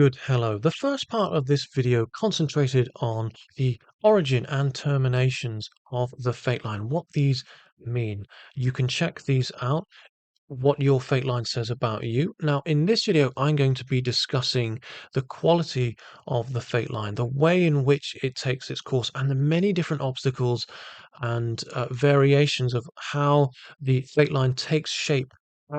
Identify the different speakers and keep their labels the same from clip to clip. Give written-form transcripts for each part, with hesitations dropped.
Speaker 1: Good hello. The first part of this video concentrated on the origin and terminations of the fate line, what these mean. You can check these out, what your fate line says about you. Now, in this video, I'm going to be discussing the quality of the fate line, the way in which it takes its course, and the many different obstacles and variations of how the fate line takes shape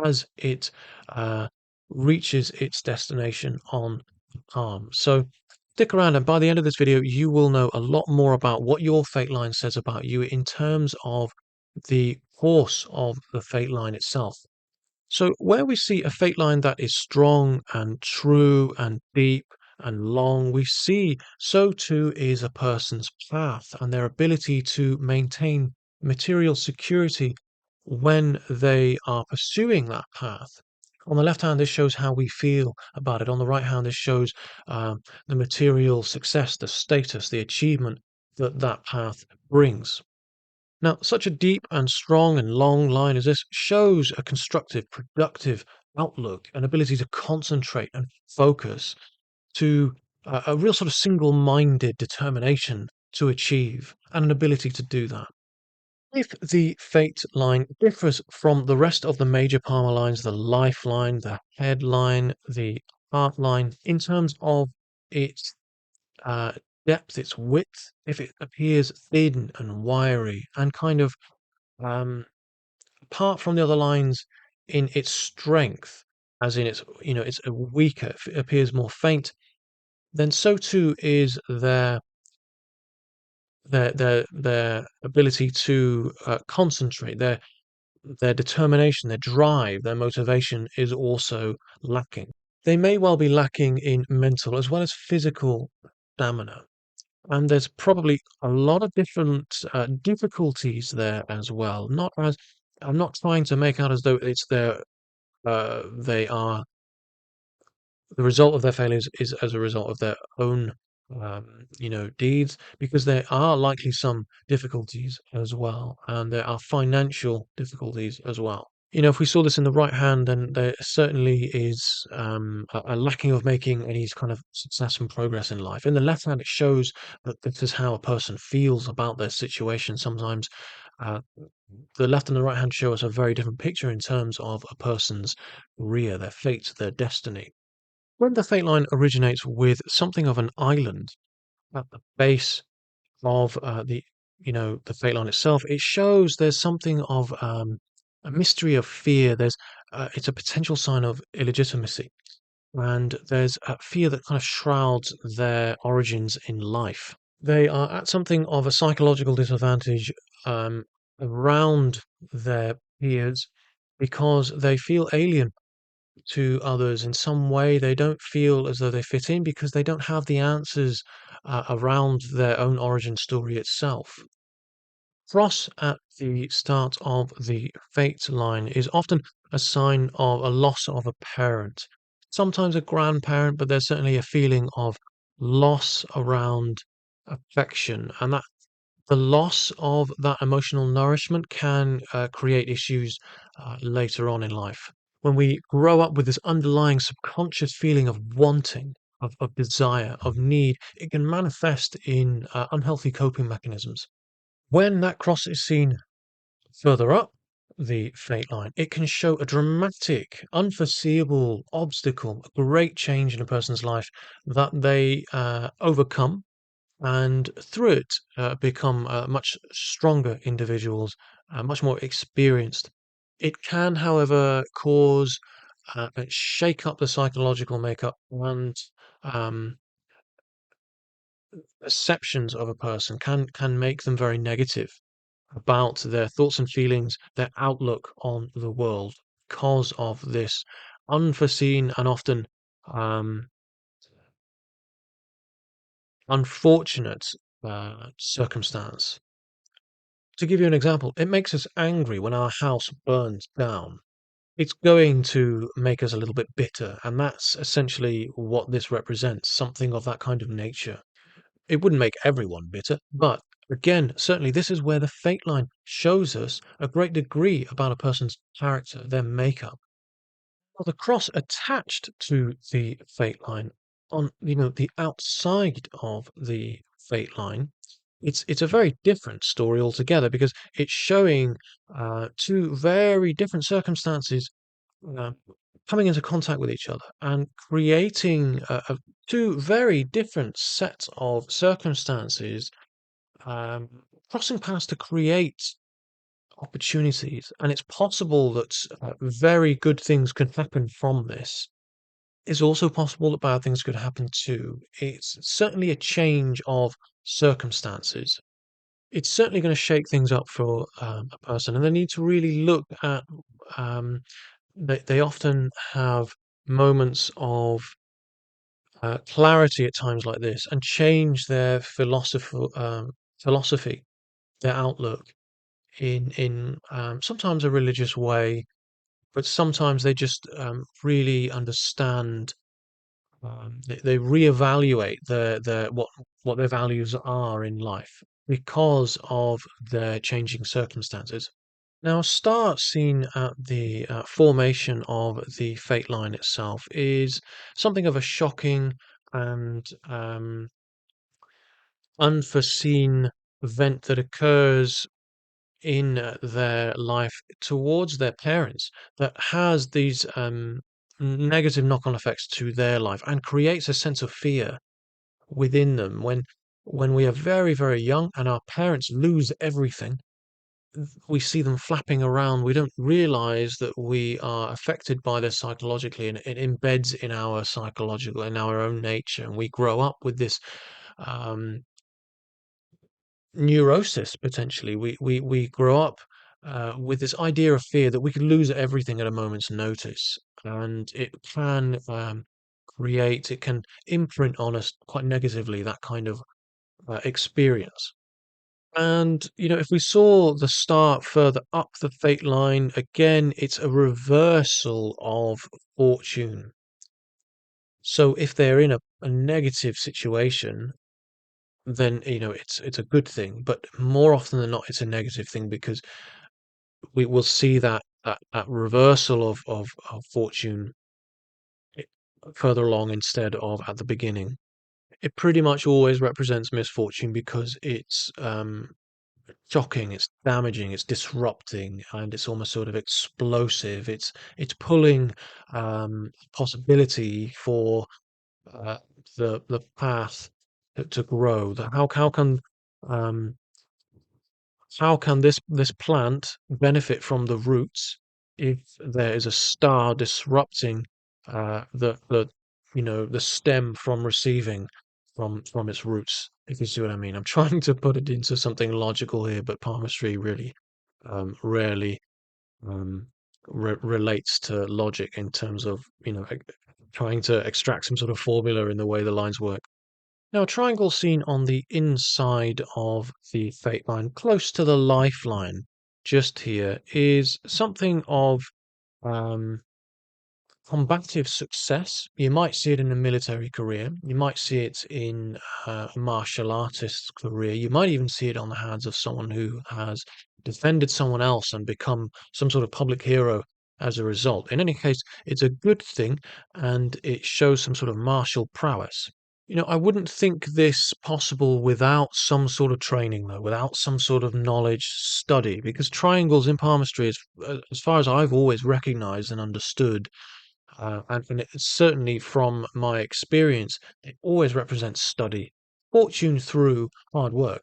Speaker 1: as it uh, reaches its destination on the palm. So stick around, and by the end of this video, you will know a lot more about what your fate line says about you in terms of the course of the fate line itself. So where we see a fate line that is strong and true and deep and long, we see so too is a person's path and their ability to maintain material security when they are pursuing that path. On the left hand, this shows how we feel about it. On the right hand, this shows the material success, the status, the achievement that that path brings. Now, such a deep and strong and long line as this shows a constructive, productive outlook, an ability to concentrate and focus, to a real sort of single-minded determination to achieve, and an ability to do that. If the fate line differs from the rest of the major Palmer lines, the life line, the head line, the heart line, in terms of its uh, depth, its width, if it appears thin and wiry and kind of um, apart from the other lines in its strength, as in it's a weaker, it appears more faint, then so too is their ability to concentrate, their determination, their drive, their motivation is also lacking. They may well be lacking in mental as well as physical stamina. And there's probably a lot of different difficulties there as well. Not as I'm not trying to make out as though they are the result of their failures is as a result of their own deeds, because there are likely some difficulties as well, and there are financial difficulties as well. If we saw this in the right hand, then there certainly is a lacking of making any kind of success and progress in life. In the left hand, it shows that this is how a person feels about their situation. Sometimes uh, the left and the right hand show us a very different picture in terms of a person's career, their fate, their destiny. When the fate line originates with something of an island at the base of the fate line itself, it shows there's something of a mystery of fear. It's a potential sign of illegitimacy, and there's a fear that kind of shrouds their origins in life. They are at something of a psychological disadvantage um, around their peers because they feel alien to others in some way. They don't feel as though they fit in because they don't have the answers around their own origin story itself. Cross at the start of the fate line is often a sign of a loss of a parent, sometimes a grandparent, but there's certainly a feeling of loss around affection, and that the loss of that emotional nourishment can create issues later on in life. When we grow up with this underlying subconscious feeling of wanting, of desire, of need, it can manifest in unhealthy coping mechanisms. When that cross is seen further up the fate line, it can show a dramatic, unforeseeable obstacle, a great change in a person's life that they overcome, and through it become much stronger individuals, much more experienced. It can, however, cause shake up the psychological makeup and um, perceptions of a person can make them very negative about their thoughts and feelings, their outlook on the world, because of this unforeseen and often um, unfortunate circumstance. To give you an example, it makes us angry when our house burns down. It's going to make us a little bit bitter, and that's essentially what this represents, something of that kind of nature. It wouldn't make everyone bitter, but again, certainly this is where the fate line shows us a great degree about a person's character, their makeup. Well, the cross attached to the fate line on, the outside of the fate line, it's a very different story altogether because it's showing two very different circumstances uh, coming into contact with each other and creating two very different sets of circumstances um, crossing paths to create opportunities. And it's possible that very good things can happen from this. It's also possible that bad things could happen too. It's certainly a change of circumstances. It's certainly going to shake things up for a person, and they need to really look at. Um, they often have moments of clarity at times like this, and change their philosophy, their outlook in sometimes a religious way, but sometimes they just really understand. They reevaluate their what their values are in life because of their changing circumstances. Now, a star seen at the formation of the fate line itself is something of a shocking and unforeseen event that occurs in their life towards their parents that has these negative knock-on effects to their life and creates a sense of fear within them when we are very, very young and our parents lose everything. We see them flapping around. We don't realize that we are affected by this psychologically, and it embeds in our psychological, in our own nature. And we grow up with this um, neurosis potentially. We grow up with this idea of fear that we could lose everything at a moment's notice, and it can it can imprint on us quite negatively that kind of experience. And, if we saw the star further up the fate line, again, it's a reversal of fortune. So if they're in a negative situation, then, it's a good thing. But more often than not, it's a negative thing because we will see that reversal of fortune i- further along instead of at the beginning. It pretty much always represents misfortune because it's shocking, it's damaging, it's disrupting, and it's almost sort of explosive. It's pulling possibility for uh, the path to grow. Um, how can this plant benefit from the roots if there is a star disrupting the the stem from receiving from its roots, if you see what I mean? I'm trying to put it into something logical here, but palmistry really rarely um, relates to logic in terms of trying to extract some sort of formula in the way the lines work. Now, a triangle seen on the inside of the fate line, close to the lifeline, just here, is something of um, combative success. You might see it in a military career. You might see it in a martial artist's career. You might even see it on the hands of someone who has defended someone else and become some sort of public hero as a result. In any case, it's a good thing and it shows some sort of martial prowess. I wouldn't think this possible without some sort of training, though, without some sort of knowledge study, because triangles in palmistry, as far as I've always recognized and understood, and certainly from my experience, it always represents study, fortune through hard work.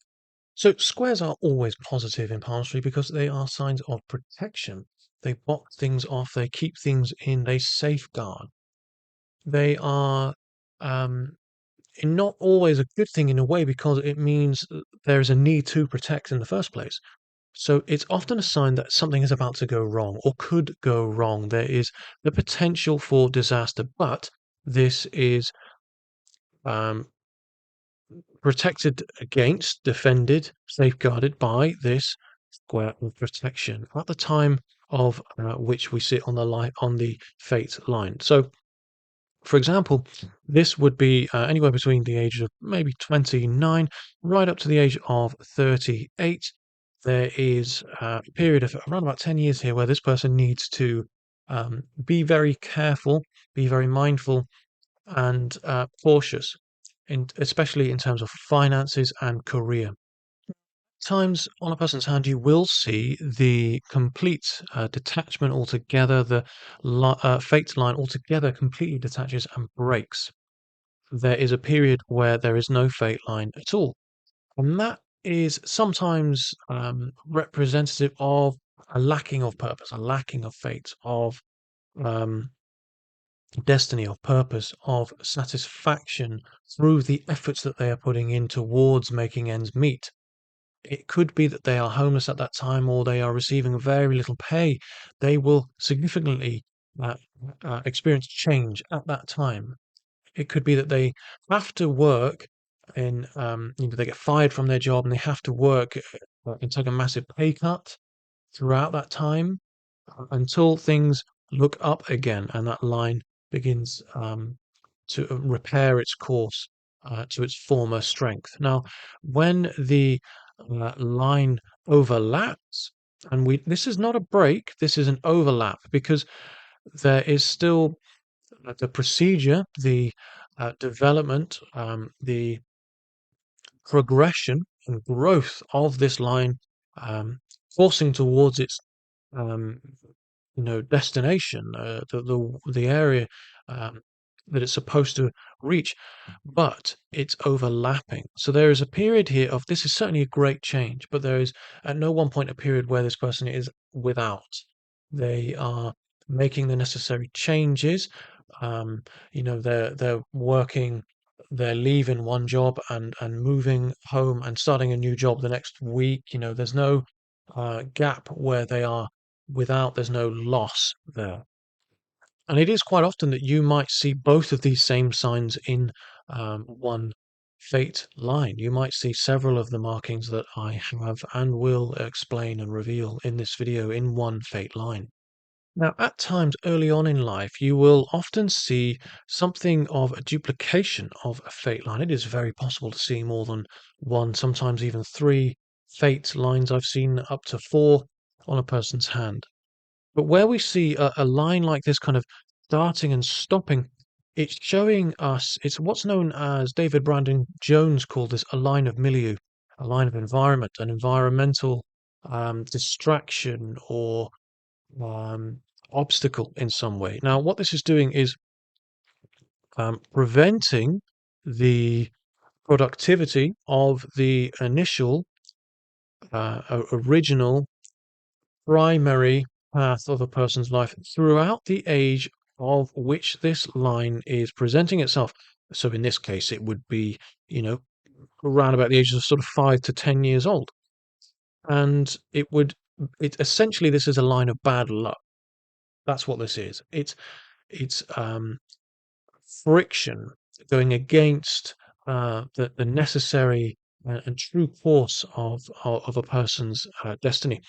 Speaker 1: So squares are always positive in palmistry because they are signs of protection. They block things off, they keep things in, they safeguard. They are um, not always a good thing in a way because it means there is a need to protect in the first place. So it's often a sign that something is about to go wrong or could go wrong. There is the potential for disaster, but this is um, protected against, defended, safeguarded by this square of protection at the time of which we sit on on the fate line. So, for example, this would be anywhere between the age of maybe 29 right up to the age of 38. There is a period of around about 10 years here where this person needs to be very careful, be very mindful and cautious, especially in terms of finances and career. Times on a person's hand, you will see the complete detachment altogether. The fate line altogether completely detaches and breaks. There is a period where there is no fate line at all. And that is sometimes representative of a lacking of purpose, a lacking of fate, of um, destiny, of purpose, of satisfaction through the efforts that they are putting in towards making ends meet. It could be that they are homeless at that time or they are receiving very little pay. They will significantly uh, experience change at that time. It could be that they have to work they get fired from their job and they have to work and take a massive pay cut throughout that time until things look up again and that line begins to repair its course to its former strength. Now, when the line overlaps, and this is not a break, this is an overlap because there is still the procedure, the development, the progression and growth of this line um, forcing towards its um, destination, the area um, that it's supposed to reach, but it's overlapping. So there is a period here of this is certainly a great change, but there is at no one point a period where this person is without. They are making the necessary changes. Um, they're working, they're leaving one job and moving home and starting a new job the next week. There's no gap where they are without, there's no loss there. And it is quite often that you might see both of these same signs in one fate line. You might see several of the markings that I have and will explain and reveal in this video in one fate line. Now, at times early on in life, you will often see something of a duplication of a fate line. It is very possible to see more than one, sometimes even three fate lines. I've seen up to four on a person's hand. But where we see a line like this kind of starting and stopping, it's showing us, it's what's known as David Brandon Jones called this a line of milieu, a line of environment, an environmental distraction or um, obstacle in some way. Now, what this is doing is preventing the productivity of the initial, original primary path of a person's life throughout the age of which this line is presenting itself. So in this case, it would be, you know, around about the ages of sort of 5 to 10 years old. And it essentially, this is a line of bad luck. That's what this is. It's friction going against the necessary and true course of a person's destiny.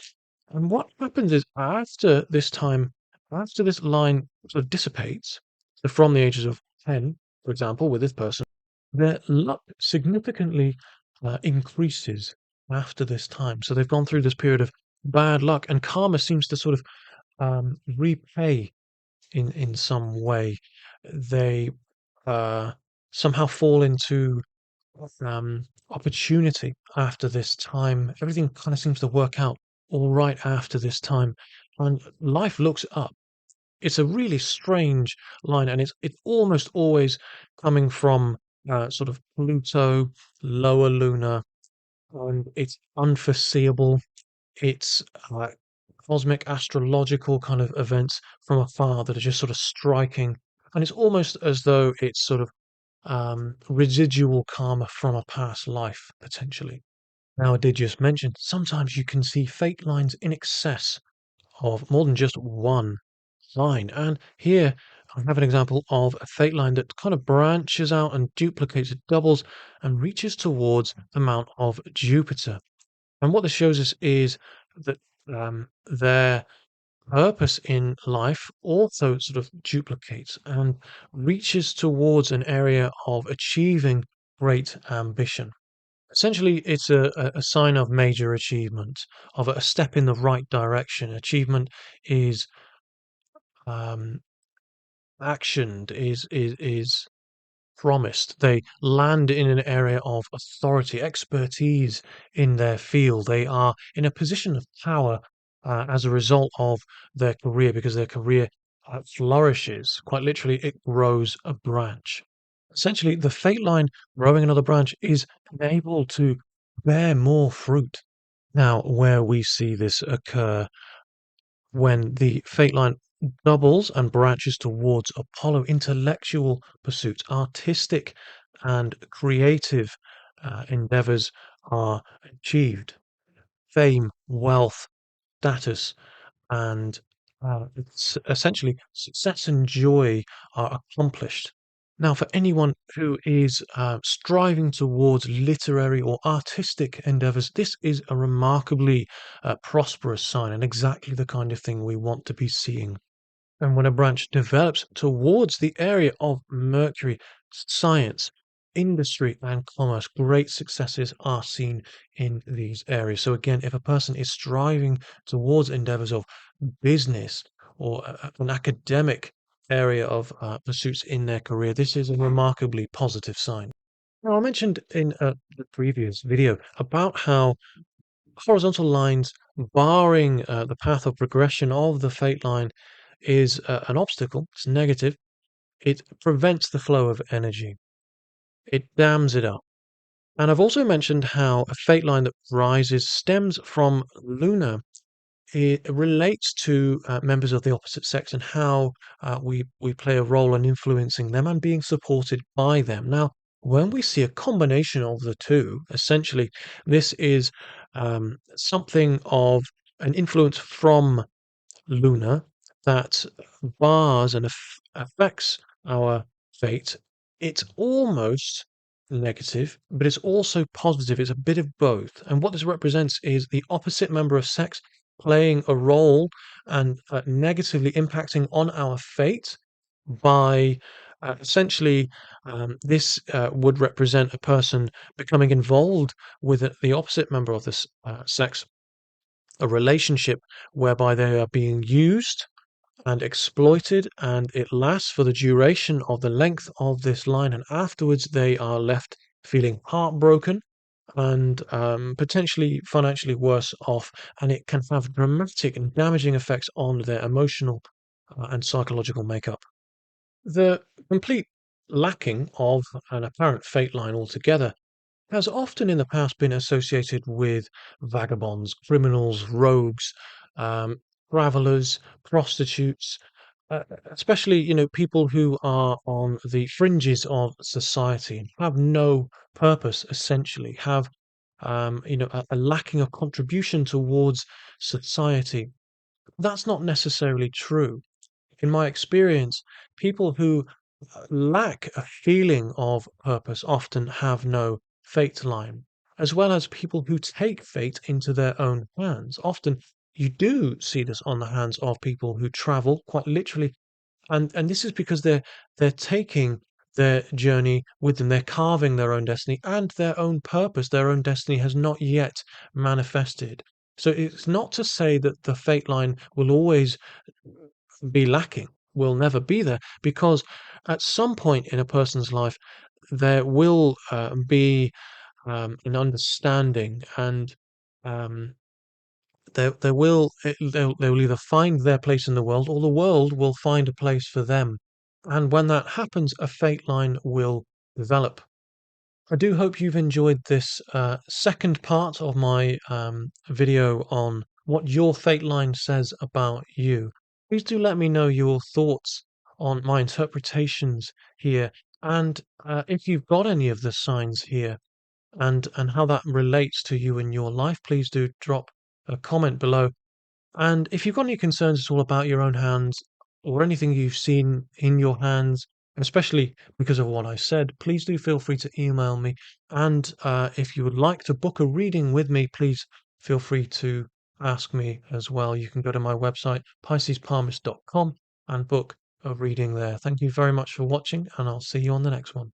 Speaker 1: And what happens is after this line sort of dissipates, so from the ages of 10, for example, with this person, their luck significantly increases after this time. So they've gone through this period of bad luck, and karma seems to sort of repay in some way. They uh, somehow fall into opportunity after this time. Everything kind of seems to work out all right after this time, and life looks up. It's a really strange line, and it's almost always coming from sort of Pluto, lower lunar, and it's unforeseeable. It's cosmic astrological kind of events from afar that are just sort of striking, and it's almost as though it's sort of residual karma from a past life, potentially. Now, I did just mention sometimes you can see fate lines in excess of more than just one line. And here I have an example of a fate line that kind of branches out and duplicates, it doubles and reaches towards the mount of Jupiter. And what this shows us is that their purpose in life also sort of duplicates and reaches towards an area of achieving great ambition. Essentially, it's a sign of major achievement, of a step in the right direction. Achievement is um, actioned, is promised. They land in an area of authority, expertise in their field. They are in a position of power as a result of their career because their career flourishes. Quite literally, it grows a branch. Essentially, the fate line growing another branch is able to bear more fruit. Now, where we see this occur when the fate line doubles and branches towards Apollo, intellectual pursuits, artistic and creative endeavors are achieved. Fame, wealth, status, and it's essentially success and joy are accomplished. Now, for anyone who is striving towards literary or artistic endeavors, this is a remarkably prosperous sign and exactly the kind of thing we want to be seeing. And when a branch develops towards the area of Mercury, science, industry, and commerce, great successes are seen in these areas. So, again, if a person is striving towards endeavors of business or an academic area of pursuits in their career, this is a remarkably positive sign. Now, I mentioned in the previous video about how horizontal lines barring the path of progression of the fate line is an obstacle, it's negative. It prevents the flow of energy. It dams it up. And I've also mentioned how a fate line that rises stems from lunar. It relates to members of the opposite sex and how we play a role in influencing them and being supported by them. Now, when we see a combination of the two, essentially, this is something of an influence from Luna that bars and affects our fate, it's almost negative, but it's also positive. It's a bit of both. And what this represents is the opposite member of sex playing a role and negatively impacting on our fate by essentially this would represent a person becoming involved with the opposite member of this sex, a relationship whereby they are being used and exploited, and it lasts for the duration of the length of this line, and afterwards they are left feeling heartbroken and potentially financially worse off, and it can have dramatic and damaging effects on their emotional and psychological makeup. The complete lacking of an apparent fate line altogether has often in the past been associated with vagabonds, criminals, rogues, um, travelers, prostitutes, especially, people who are on the fringes of society and have no purpose, essentially, have, a lacking of contribution towards society. That's not necessarily true. In my experience, people who lack a feeling of purpose often have no fate line, as well as people who take fate into their own hands. Often you do see this on the hands of people who travel quite literally, and this is because they're taking their journey with them. They're carving their own destiny and their own purpose. Their own destiny has not yet manifested. So it's not to say that the fate line will always be lacking, will never be there, because at some point in a person's life, there will be an understanding, and um, they will either find their place in the world, or the world will find a place for them. And when that happens, a fate line will develop. I do hope you've enjoyed this second part of my video on what your fate line says about you. Please do let me know your thoughts on my interpretations here, and if you've got any of the signs here, and how that relates to you in your life, please do drop a comment below. And if you've got any concerns at all about your own hands or anything you've seen in your hands, especially because of what I said, please do feel free to email me. And if you would like to book a reading with me, please feel free to ask me as well. You can go to my website, piscespalmist.com, and book a reading there. Thank you very much for watching, and I'll see you on the next one.